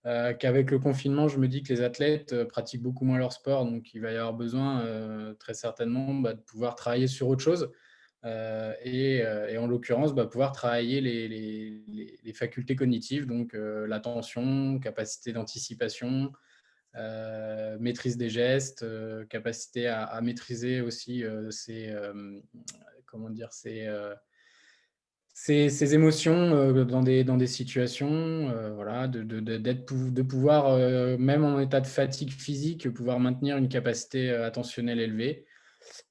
Qu'avec le confinement, je me dis que les athlètes pratiquent beaucoup moins leur sport, donc il va y avoir besoin très certainement de pouvoir travailler sur autre chose. Et en l'occurrence, pouvoir travailler les facultés cognitives, donc l'attention, capacité d'anticipation, maîtrise des gestes, capacité à maîtriser aussi comment dire, ses émotions dans des situations, voilà, de pouvoir, même en état de fatigue physique, pouvoir maintenir une capacité attentionnelle élevée.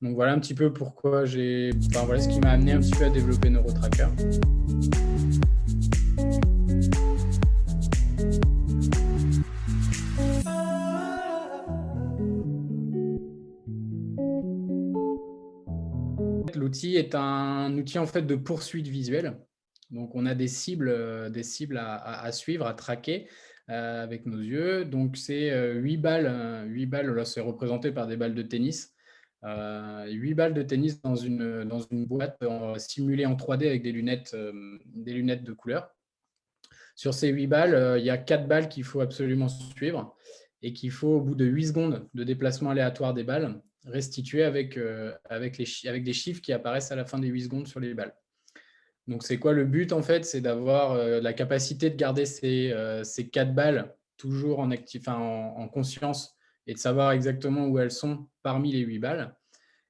Donc voilà un petit peu pourquoi enfin, voilà ce qui m'a amené un petit peu à développer NeuroTracker. L'outil est un outil en fait de poursuite visuelle. Donc on a des cibles à suivre, à traquer avec nos yeux. Donc c'est 8 balles, 8 balles, là c'est représenté par des balles de tennis. 8 balles de tennis dans une boîte simulée en 3D avec des lunettes de couleur. Sur ces 8 balles, il y a 4 balles qu'il faut absolument suivre et qu'il faut, au bout de 8 secondes de déplacement aléatoire des balles, restituer avec des chiffres qui apparaissent à la fin des 8 secondes sur les balles. Donc, c'est quoi le but en fait? C'est d'avoir la capacité de garder ces 4 balles toujours en conscience et de savoir exactement où elles sont parmi les 8 balles.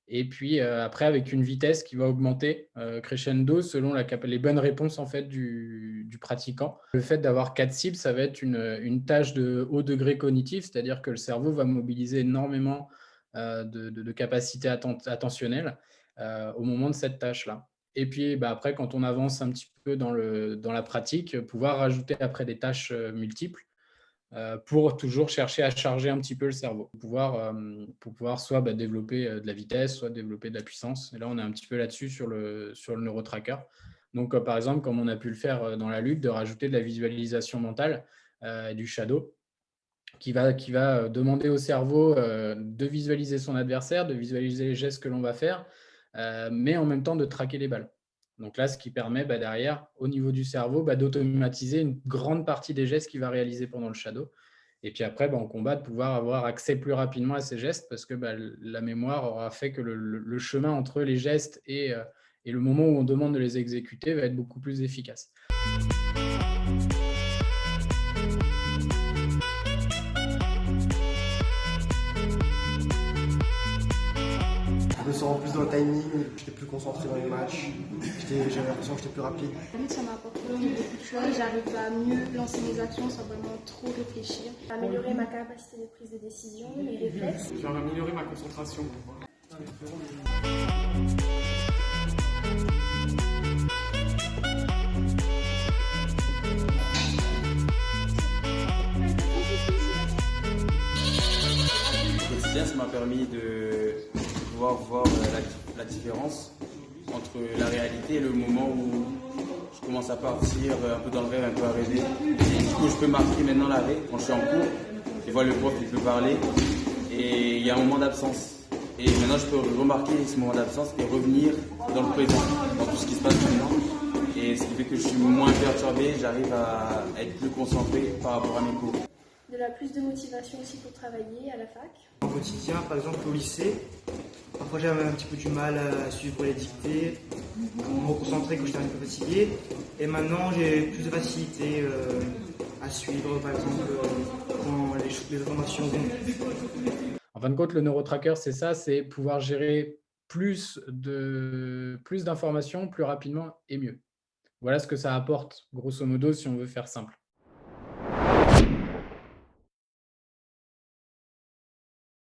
Et puis après, avec une vitesse qui va augmenter crescendo selon les bonnes réponses en fait, du pratiquant. Le fait d'avoir 4 cibles, ça va être une tâche de haut degré cognitif, c'est-à-dire que le cerveau va mobiliser énormément de capacités attentionnelles au moment de cette tâche-là. Et puis après, quand on avance un petit peu dans la pratique, pouvoir rajouter après des tâches multiples pour toujours chercher à charger un petit peu le cerveau, pour pouvoir soit développer de la vitesse, soit développer de la puissance. Et là, on est un petit peu là-dessus sur le NeuroTracker. Donc, par exemple, comme on a pu le faire dans la lutte, de rajouter de la visualisation mentale, du shadow, qui va demander au cerveau de visualiser son adversaire, de visualiser les gestes que l'on va faire, mais en même temps de traquer les balles. Donc là, ce qui permet derrière, au niveau du cerveau, d'automatiser une grande partie des gestes qu'il va réaliser pendant le shadow. Et puis après, en combat, de pouvoir avoir accès plus rapidement à ces gestes parce que la mémoire aura fait que le chemin entre les gestes et le moment où on demande de les exécuter va être beaucoup plus efficace. Je me sens plus dans le timing, j'étais plus concentré dans les matchs, j'avais l'impression que j'étais plus rapide. Ça m'a apporté beaucoup de choses, j'arrive à mieux lancer mes actions sans vraiment trop réfléchir. Améliorer ma capacité de prise de décision, mes réflexes. J'ai amélioré ma concentration. Au quotidien, ça m'a permis de pouvoir voir la différence entre la réalité et le moment où je commence à partir un peu dans le rêve, un peu à rêver. Et du coup, je peux marquer maintenant l'arrêt quand je suis en cours. Je vois le prof, il peut parler et il y a un moment d'absence. Et maintenant, je peux remarquer ce moment d'absence et revenir dans le présent, dans tout ce qui se passe maintenant. Et ce qui fait que je suis moins perturbé, j'arrive à être plus concentré par rapport à mes cours. De la plus de motivation aussi pour travailler à la fac. Au quotidien, par exemple au lycée, parfois j'avais un petit peu du mal à suivre les dictées, à me reconcentrer quand j'étais un peu fatigué. Et maintenant, j'ai plus de facilité à suivre, par exemple, quand les informations vont. En fin de compte, le NeuroTracker, c'est ça, c'est pouvoir gérer plus d'informations plus rapidement et mieux. Voilà ce que ça apporte, grosso modo, si on veut faire simple.